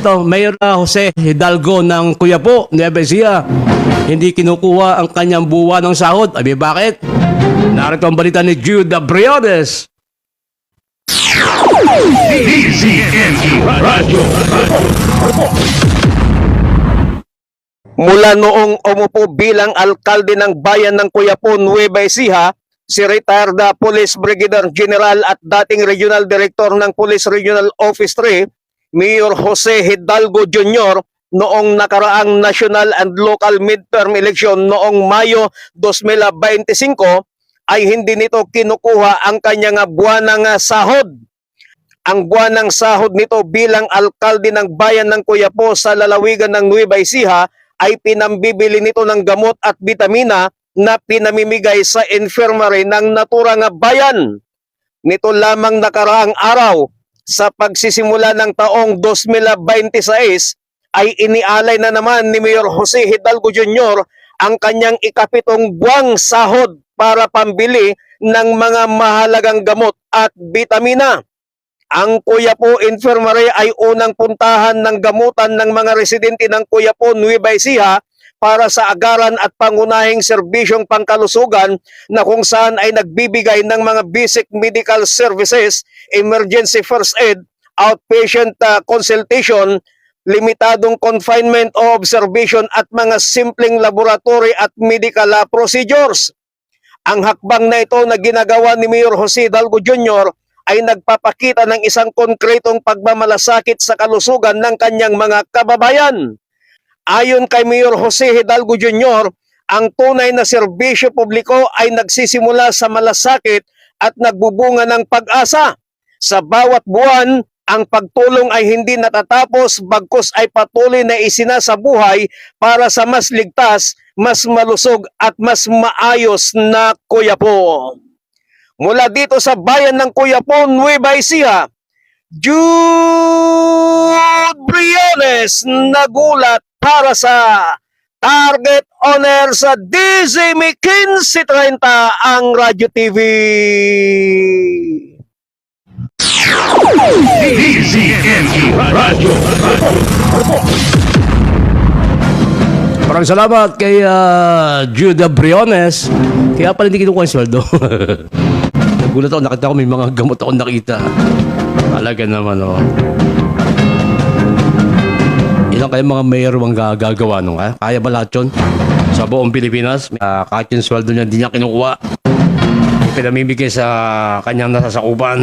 Ito, Mayor Jose Hidalgo ng Quiapo, Nueva Ecija. Hindi kinukuha ang kanyang buwan ng sahod. Abi, bakit? Narito ang balita ni Jude Briones. Mula noong umupo bilang alkalde ng bayan ng Quiapo, Nueva Ecija, si retired Police Brigadier General at dating Regional Director ng Police Regional Office 3, Mayor Jose Hidalgo Jr., noong nakaraang national and local midterm election noong Mayo 2025 ay hindi nito kinukuha ang kanyang buwanang sahod. Ang buwanang sahod nito bilang alkalde ng bayan ng Quiapo sa lalawigan ng Nueva Ecija ay pinambibili nito ng gamot at bitamina na pinamimigay sa infirmary ng naturang bayan. Nito lamang nakaraang araw, sa pagsisimula ng taong 2026, ay inialay na naman ni Mayor Jose Hidalgo Jr. ang kanyang ikapitong buwang sahod para pambili ng mga mahalagang gamot at bitamina. Ang Quiapo Infirmary ay unang puntahan ng gamutan ng mga residente ng Quiapo, Nueva Ecija para sa agaran at pangunahing serbisyong pangkalusugan na kung saan ay nagbibigay ng mga basic medical services, emergency first aid, outpatient consultation, limitadong confinement o observation at mga simpleng laboratory at medical procedures. Ang hakbang na ito na ginagawa ni Mayor Jose Hidalgo Jr. ay nagpapakita ng isang konkretong pagmamalasakit sa kalusugan ng kanyang mga kababayan. Ayon kay Mayor Jose Hidalgo Jr., ang tunay na serbisyo publiko ay nagsisimula sa malasakit at nagbubunga ng pag-asa. Sa bawat buwan, ang pagtulong ay hindi natatapos bagkus ay patuloy na isinasabuhay para sa mas ligtas, mas malusog at mas maayos na Quiapo. Mula dito sa bayan ng Quiapo, Nueva Ecija, Jude Briones nagulat para sa Target Owner sa DZME 1530 ang Radyo TV. Maraming salamat kay Jude Briones. Kaya pala hindi kinukuha yung sweldo. Nagulat ako, nakita ko may mga gamot ako nakita. Talaga naman, oh. Ilang kayo mga mayor ang gagawa nung, ha? Kaya ba lahat yun? Sa buong Pilipinas, kahit yung sweldo niya, hindi niya kinukuha. Pinamimigay sa kanyang nasasakupan.